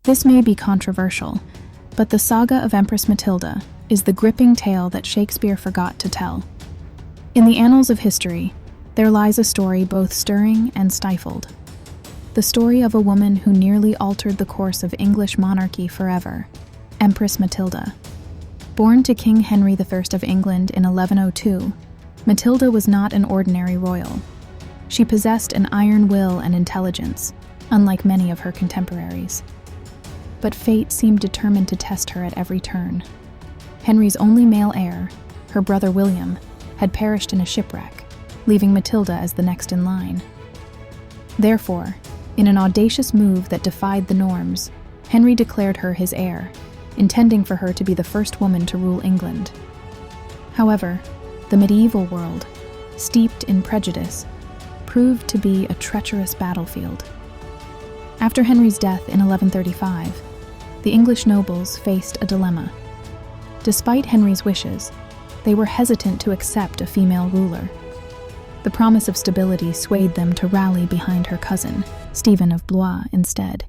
This may be controversial, but the saga of Empress Matilda is the gripping tale that Shakespeare forgot to tell. In the annals of history, there lies a story both stirring and stifled. The story of a woman who nearly altered the course of English monarchy forever, Empress Matilda. Born to King Henry I of England in 1102, Matilda was not an ordinary royal. She possessed an iron will and intelligence, unlike many of her contemporaries. But fate seemed determined to test her at every turn. Henry's only male heir, her brother William, had perished in a shipwreck, leaving Matilda as the next in line. Therefore, in an audacious move that defied the norms, Henry declared her his heir, intending for her to be the first woman to rule England. However, the medieval world, steeped in prejudice, proved to be a treacherous battlefield. After Henry's death in 1135, the English nobles faced a dilemma. Despite Henry's wishes, they were hesitant to accept a female ruler. The promise of stability swayed them to rally behind her cousin, Stephen of Blois, instead.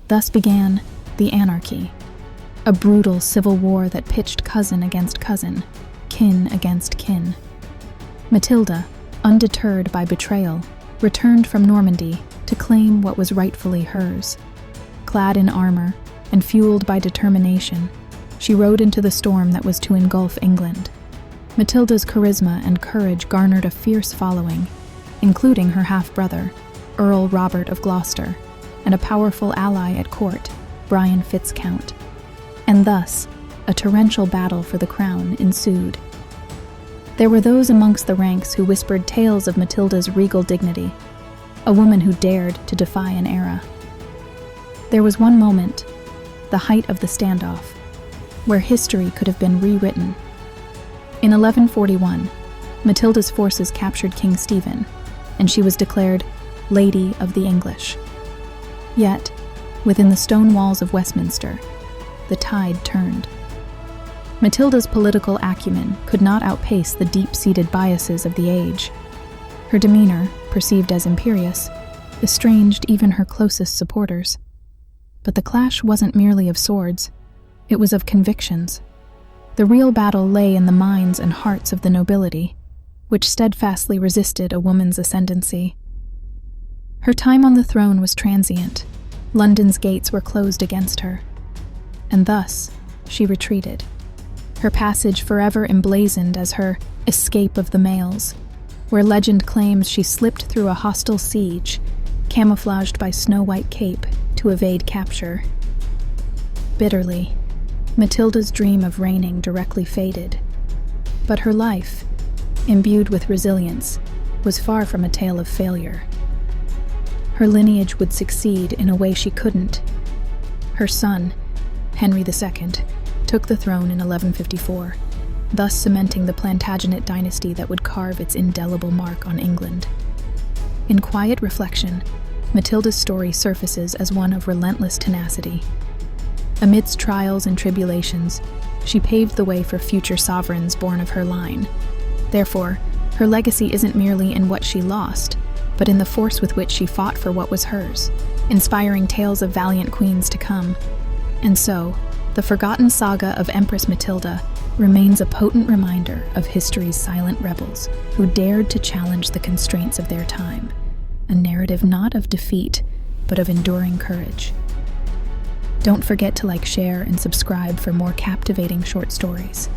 Thus began the Anarchy, a brutal civil war that pitched cousin against cousin, kin against kin. Matilda, undeterred by betrayal, returned from Normandy to claim what was rightfully hers. Clad in armor and fueled by determination, she rode into the storm that was to engulf England. Matilda's charisma and courage garnered a fierce following, including her half-brother, Earl Robert of Gloucester, and a powerful ally at court, Brian Fitzcount. And thus, a torrential battle for the crown ensued. There were those amongst the ranks who whispered tales of Matilda's regal dignity, a woman who dared to defy an era. There was one moment, the height of the standoff, where history could have been rewritten. In 1141, Matilda's forces captured King Stephen, and she was declared Lady of the English. Yet, within the stone walls of Westminster, the tide turned. Matilda's political acumen could not outpace the deep-seated biases of the age. Her demeanor, perceived as imperious, estranged even her closest supporters. But the clash wasn't merely of swords, it was of convictions. The real battle lay in the minds and hearts of the nobility, which steadfastly resisted a woman's ascendancy. Her time on the throne was transient. London's gates were closed against her, and thus she retreated, her passage forever emblazoned as her escape of the males, where legend claims she slipped through a hostile siege, camouflaged by snow-white cape to evade capture. Bitterly, Matilda's dream of reigning directly faded, but her life, imbued with resilience, was far from a tale of failure. Her lineage would succeed in a way she couldn't. Her son, Henry II, took the throne in 1154, thus cementing the Plantagenet dynasty that would carve its indelible mark on England. In quiet reflection, Matilda's story surfaces as one of relentless tenacity. Amidst trials and tribulations, she paved the way for future sovereigns born of her line. Therefore, her legacy isn't merely in what she lost, but in the force with which she fought for what was hers, inspiring tales of valiant queens to come. And so, the forgotten saga of Empress Matilda remains a potent reminder of history's silent rebels who dared to challenge the constraints of their time, a narrative not of defeat, but of enduring courage. Don't forget to like, share, and subscribe for more captivating short stories.